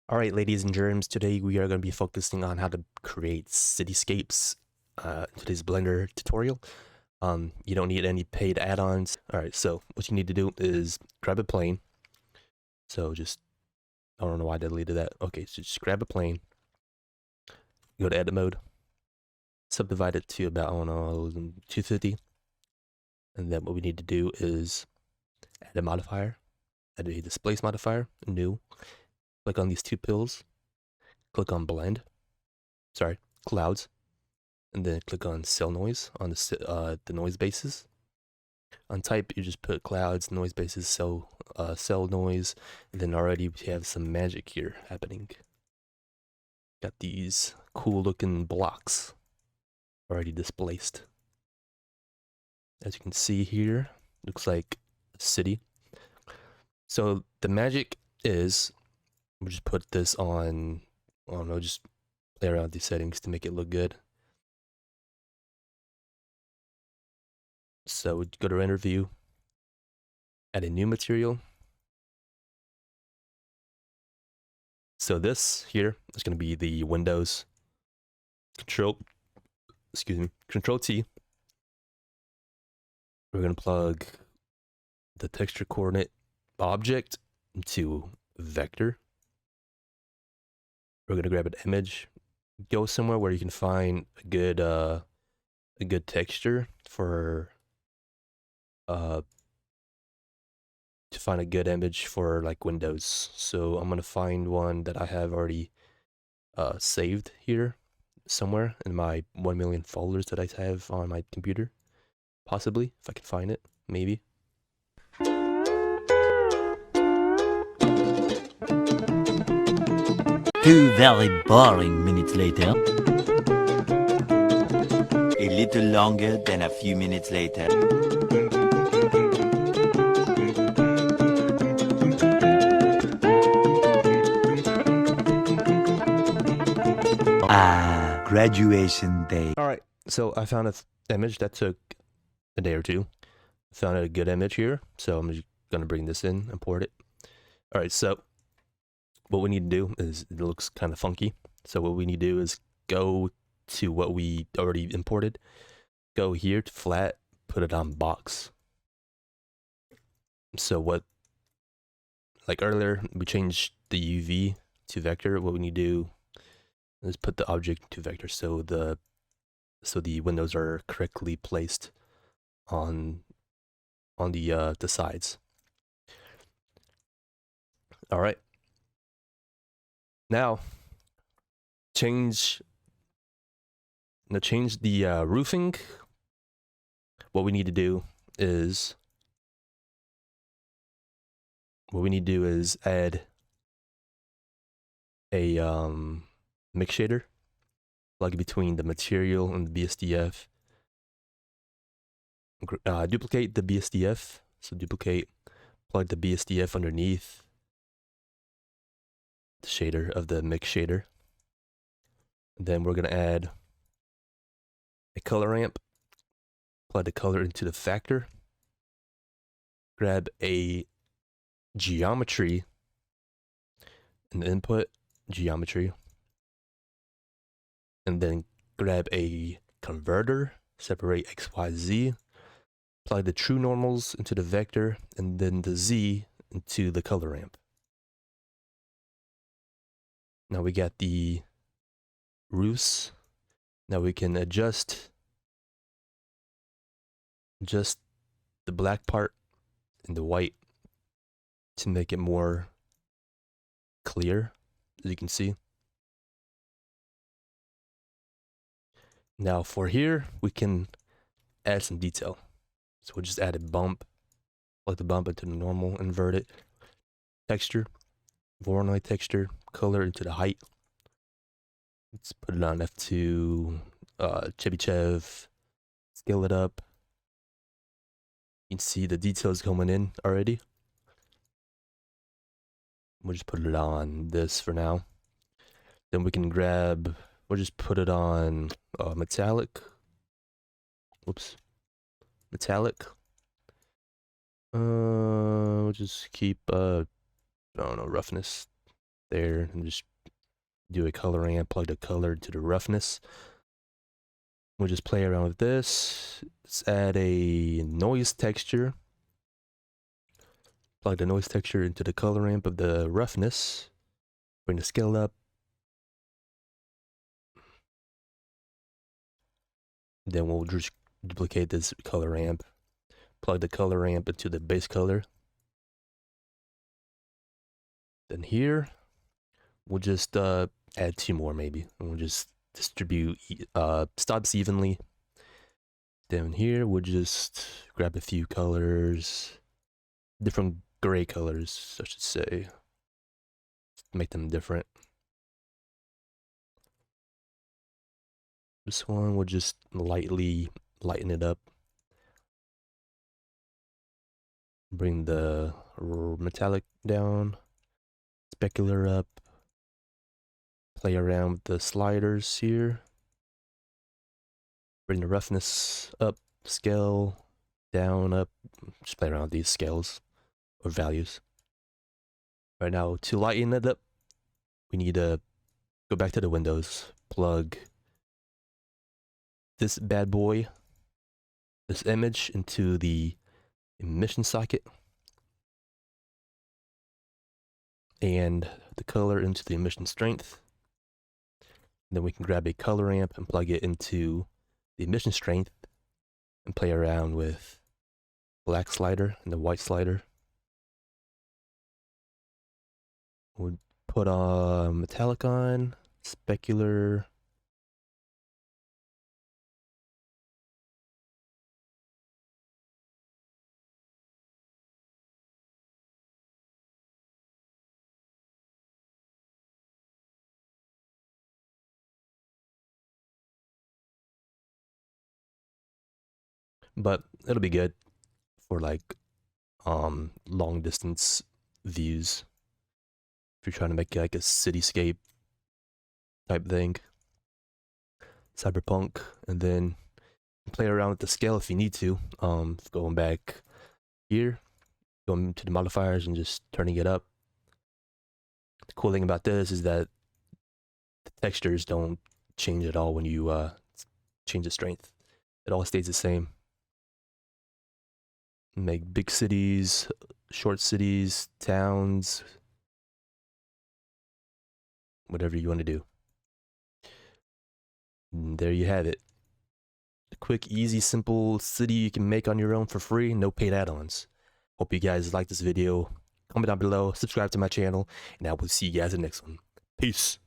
Alright, ladies and germs, today we are going to be focusing on how to create cityscapes in today's Blender tutorial. You don't need any paid add-ons. Alright, so what you need to do is grab a plane. So I don't know why I deleted that. Okay, so just grab a plane, go to edit mode, subdivide it to about, I don't know, 250. And then what we need to do is add a modifier, add a displace modifier, new. Click on these two pills, click on clouds, and then click on cell noise on the noise bases. On type, you just put clouds, noise bases, cell noise, and then already we have some magic here happening. Got these cool looking blocks already displaced. As you can see here, looks like a city. So the magic is, we'll just put this on, I don't know, just play around with these settings to make it look good. So we go to render view, add a new material. So this here is going to be the windows. Control T. We're going to plug the texture coordinate object into vector. We're going to grab an image, go somewhere where you can find a good texture for to find a good image for like Windows. So I'm going to find one that I have already saved here somewhere in my 1 million folders that I have on my computer. Possibly, if I can find it, maybe. 2 very boring minutes later. A little longer than a few minutes later. Graduation day. Alright, so I found an image that took a day or two. Found a good image here, so I'm just gonna bring this in, import it. Alright, so what we need to do is, it looks kind of funky. So what we need to do is go to what we already imported. Go here to flat, put it on box. So like earlier, we changed the UV to vector. What we need to do is put the object to vector so the windows are correctly placed on the sides. All right. Now change the roofing. What we need to do is add a mix shader, plug between the material and the BSDF. Duplicate the BSDF. So duplicate, plug the BSDF underneath the shader of the mix shader. And then we're gonna add a color ramp. Plug the color into the factor. Grab a geometry and input geometry, and then grab a converter, separate XYZ, plug the true normals into the vector, and then the Z into the color ramp. Now we got the roofs. Now we can adjust the black part and the white to make it more clear, as you can see. Now for here, we can add some detail. So we'll just add a bump, plug the bump into the normal, invert it, texture, Voronoi texture, color into the height. Let's put it on F2, Chebyshev, scale it up. You can see the details coming in already. We'll just put it on this for now. Then we can we'll just put it on metallic. Whoops. Metallic. We'll just keep, I don't know, roughness there, and just do a color ramp, plug the color to the roughness. We'll just play around with this. Let's add a noise texture. Plug the noise texture into the color ramp of the roughness. Bring the scale up. Then we'll just duplicate this color ramp. Plug the color ramp into the base color. Then here, we'll just add 2 more maybe. And we'll just distribute stops evenly. Down here, we'll just grab a few colors, different gray colors, I should say. Make them different. This one, we'll just lightly lighten it up. Bring the metallic down, specular up. Play around with the sliders here. Bring the roughness up, scale down, up. Just play around with these scales or values. Right now, to lighten it up, we need to go back to the windows, plug this bad boy, this image, into the emission socket, and the color into the emission strength. Then we can grab a color ramp and plug it into the emission strength and play around with black slider and the white slider. We'll put metallic on, specular, but it'll be good for like long distance views if you're trying to make like a cityscape type thing, cyberpunk. And then play around with the scale if you need to, going back here, going to the modifiers and just turning it up. The cool thing about this is that the textures don't change at all when you change the strength. It all stays the same. Make big cities, short cities, towns, whatever you want to do. And there you have it. A quick, easy, simple city you can make on your own for free, no paid add-ons. Hope you guys like this video. Comment down below, subscribe to my channel, and I will see you guys in the next one. Peace.